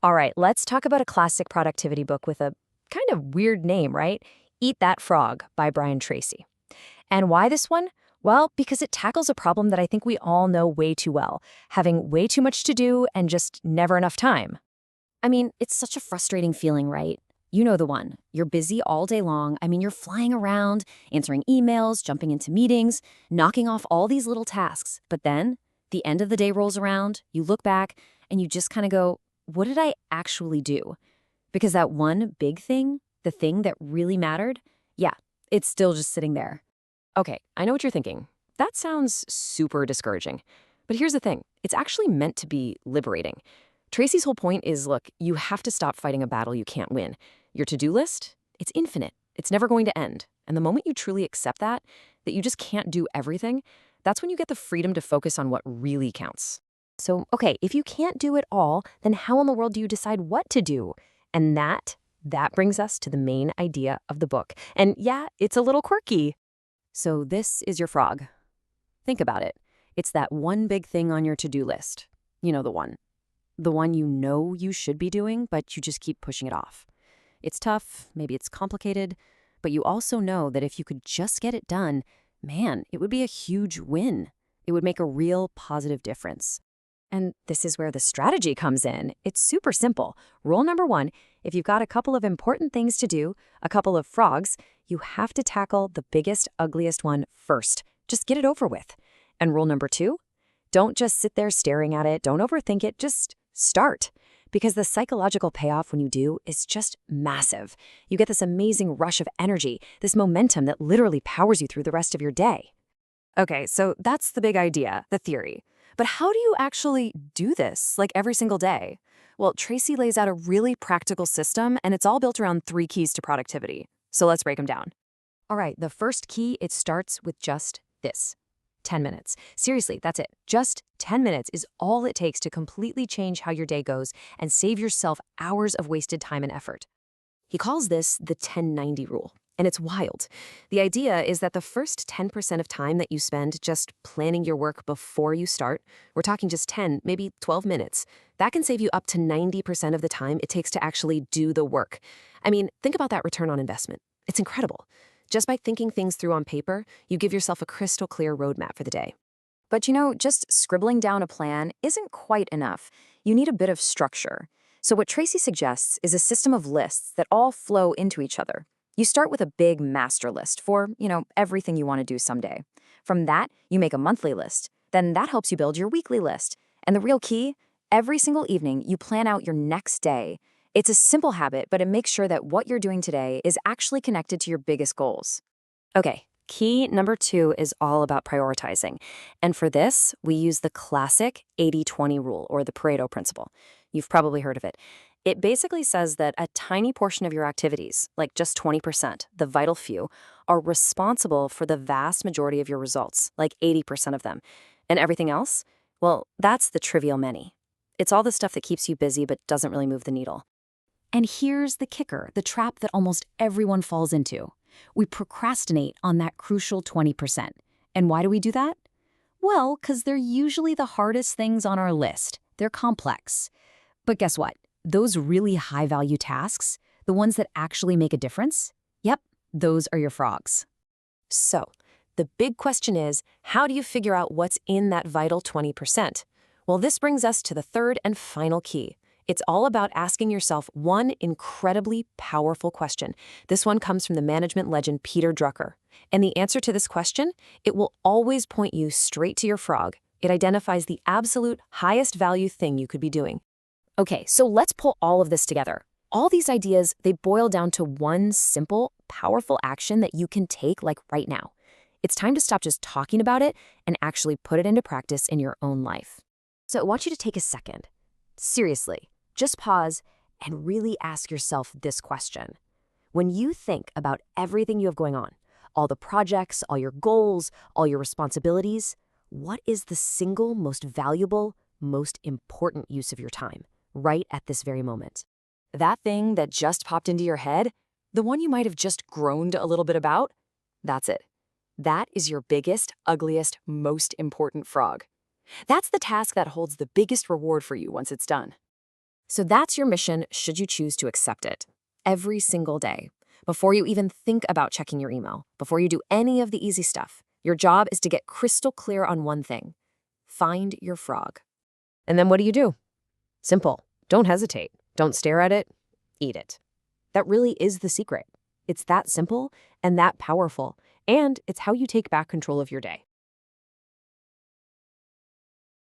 All right, let's talk about a classic productivity book with a kind of weird name, right? Eat That Frog by Brian Tracy. And why this one? Well, because it tackles a problem that I think we all know way too well, having way too much to do and just never enough time. I mean, it's such a frustrating feeling, right? You know the one. You're busy all day long. I mean, you're flying around, answering emails, jumping into meetings, knocking off all these little tasks. But then the end of the day rolls around, you look back, and you just kind of go, what did I actually do? Because that one big thing, the thing that really mattered, yeah, it's still just sitting there. Okay, I know what you're thinking. That sounds super discouraging. But here's the thing, it's actually meant to be liberating. Tracy's whole point is look, you have to stop fighting a battle you can't win. Your to do list, it's infinite, it's never going to end. And the moment you truly accept that you just can't do everything, that's when you get the freedom to focus on what really counts. So, okay, if you can't do it all, then how in the world do you decide what to do? And that brings us to the main idea of the book. And yeah, it's a little quirky. So this is your frog. Think about it. It's that one big thing on your to-do list. You know the one. The one you know you should be doing, but you just keep pushing it off. It's tough, maybe it's complicated, but you also know that if you could just get it done, man, it would be a huge win. It would make a real positive difference. And this is where the strategy comes in. It's super simple. Rule number one, if you've got a couple of important things to do, a couple of frogs, you have to tackle the biggest, ugliest one first. Just get it over with. And rule number two, don't just sit there staring at it. Don't overthink it. Just start. Because the psychological payoff when you do is just massive. You get this amazing rush of energy, this momentum that literally powers you through the rest of your day. Okay, so that's the big idea, the theory. But how do you actually do this, like every single day? Well, Tracy lays out a really practical system, and it's all built around 3 keys to productivity. So let's break them down. All right, the first key, it starts with just this. 10 minutes. Seriously, that's it. Just 10 minutes is all it takes to completely change how your day goes and save yourself hours of wasted time and effort. He calls this the 10-90 rule, and it's wild. The idea is that the first 10% of time that you spend just planning your work before you start, we're talking just 10, maybe 12 minutes, that can save you up to 90% of the time it takes to actually do the work. I mean, think about that return on investment. It's incredible. Just by thinking things through on paper, you give yourself a crystal clear roadmap for the day. But just scribbling down a plan isn't quite enough. You need a bit of structure. So what Tracy suggests is a system of lists that all flow into each other. You start with a big master list for, everything you want to do someday. From that, you make a monthly list. Then that helps you build your weekly list. And the real key, every single evening, you plan out your next day. It's a simple habit, but it makes sure that what you're doing today is actually connected to your biggest goals. Okay, key number 2 is all about prioritizing. And for this, we use the classic 80-20 rule, or the Pareto principle. You've probably heard of it. It basically says that a tiny portion of your activities, like just 20%, the vital few, are responsible for the vast majority of your results, like 80% of them. And everything else? Well, that's the trivial many. It's all the stuff that keeps you busy but doesn't really move the needle. And here's the kicker, the trap that almost everyone falls into. We procrastinate on that crucial 20%. And why do we do that? Well, because they're usually the hardest things on our list. They're complex. But guess what? Those really high-value tasks, the ones that actually make a difference, yep, those are your frogs. So, the big question is, how do you figure out what's in that vital 20%? Well, this brings us to the third and final key. It's all about asking yourself one incredibly powerful question. This one comes from the management legend Peter Drucker. And the answer to this question, it will always point you straight to your frog. It identifies the absolute highest value thing you could be doing. Okay, so let's pull all of this together. All these ideas, they boil down to one simple, powerful action that you can take like right now. It's time to stop just talking about it and actually put it into practice in your own life. So I want you to take a second. Seriously. Just pause and really ask yourself this question. When you think about everything you have going on, all the projects, all your goals, all your responsibilities, what is the single most valuable, most important use of your time right at this very moment? That thing that just popped into your head, the one you might have just groaned a little bit about, that's it. That is your biggest, ugliest, most important frog. That's the task that holds the biggest reward for you once it's done. So that's your mission, should you choose to accept it. Every single day. Before you even think about checking your email, before you do any of the easy stuff, your job is to get crystal clear on one thing. Find your frog. And then what do? Simple. Don't hesitate. Don't stare at it. Eat it. That really is the secret. It's that simple and that powerful, and it's how you take back control of your day.